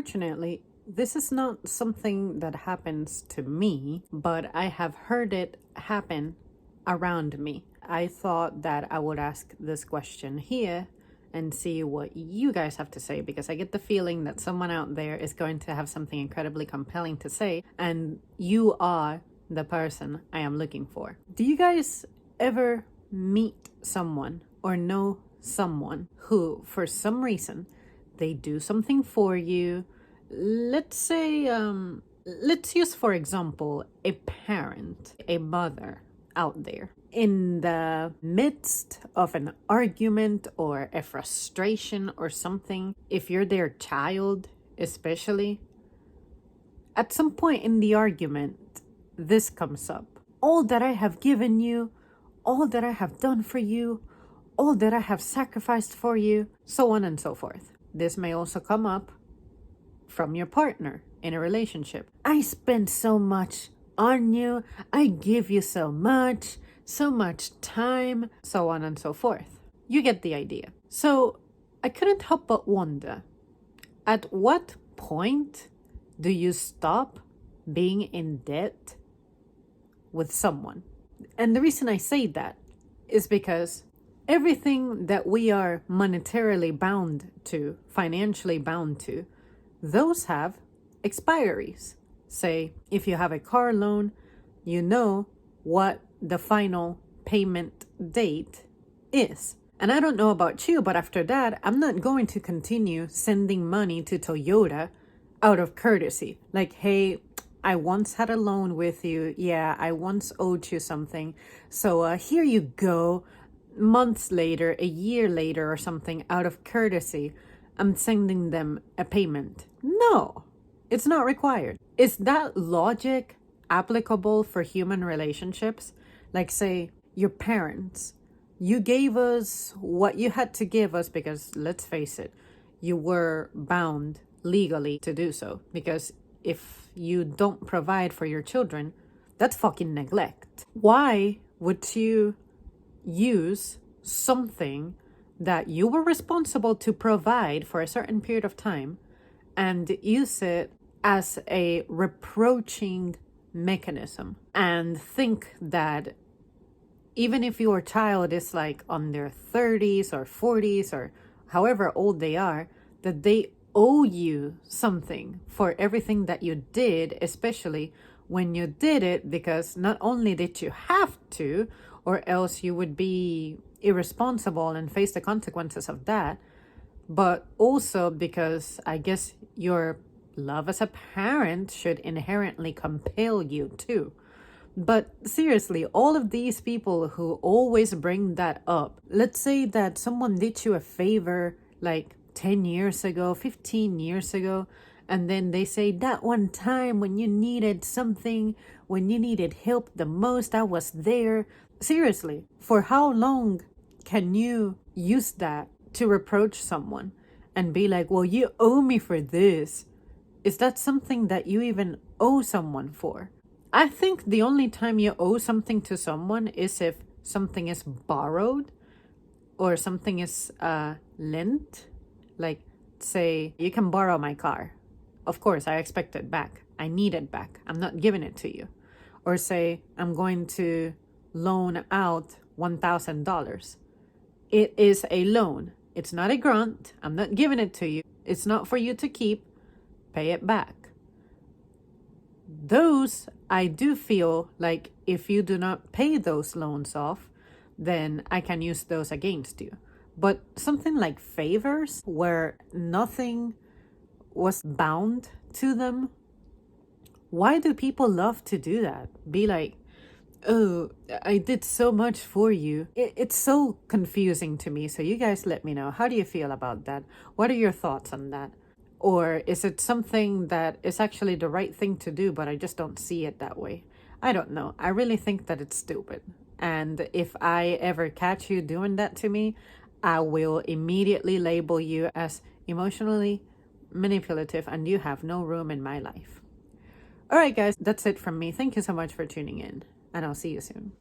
unfortunately, this is not something that happens to me, but I have heard it happen around me. I thought that I would ask this question here and see what you guys have to say, because I get the feeling that someone out there is going to have something incredibly compelling to say, and you are the person I am looking for. Do you guys ever meet someone or know someone who, for some reason, they do something for you? Let's say, let's use, for example, a parent, a mother out there. In the midst of an argument or a frustration or something, if you're their child, especially, at some point in the argument, this comes up. All that I have given you, all that I have done for you, all that I have sacrificed for you, so on and so forth. This may also come up from your partner in a relationship. I spend so much on you, I give you so much time, so on and so forth. You get the idea. So I couldn't help but wonder, at what point do you stop being in debt with someone? And the reason I say that is because everything that we are monetarily bound to, financially bound to, those have expiries. Say, if you have a car loan, you know what the final payment date is. And I don't know about you, but after that, I'm not going to continue sending money to Toyota out of courtesy. Like, hey, I once had a loan with you. Yeah, I once owed you something. So here you go. Months later, a year later or something, out of courtesy, I'm sending them a payment. No, it's not required. Is that logic applicable for human relationships? Like, say, your parents, you gave us what you had to give us because, let's face it, you were bound legally to do so. Because if you don't provide for your children, that's fucking neglect. Why would you use something that you were responsible to provide for a certain period of time and use it as a reproaching mechanism and think that even if your child is like on their 30s or 40s or however old they are, that they owe you something for everything that you did, especially when you did it because not only did you have to, or else you would be irresponsible and face the consequences of that, but also because I guess your love as a parent should inherently compel you to. But seriously, all of these people who always bring that up, let's say that someone did you a favor like 10 years ago, 15 years ago, and then they say, that one time when you needed something, when you needed help the most, I was there. Seriously, for how long can you use that to reproach someone and be like, well, you owe me for this? Is that something that you even owe someone for? I think the only time you owe something to someone is if something is borrowed or something is lent. Like, say, you can borrow my car. Of course, I expect it back. I need it back. I'm not giving it to you. Or say, I'm going to loan out $1,000. It is a loan. It's not a grant. I'm not giving it to you. It's not for you to keep. Pay it back. Those, I do feel like if you do not pay those loans off, then I can use those against you. But something like favors where nothing was bound to them, why do people love to do that? Be like, oh, I did so much for you. It's so confusing to me. So you guys let me know. How do you feel about that? What are your thoughts on that? Or is it something that is actually the right thing to do, but I just don't see it that way? I don't know. I really think that it's stupid. And if I ever catch you doing that to me, I will immediately label you as emotionally manipulative and you have no room in my life. All right, guys, that's it from me. Thank you so much for tuning in, and I'll see you soon.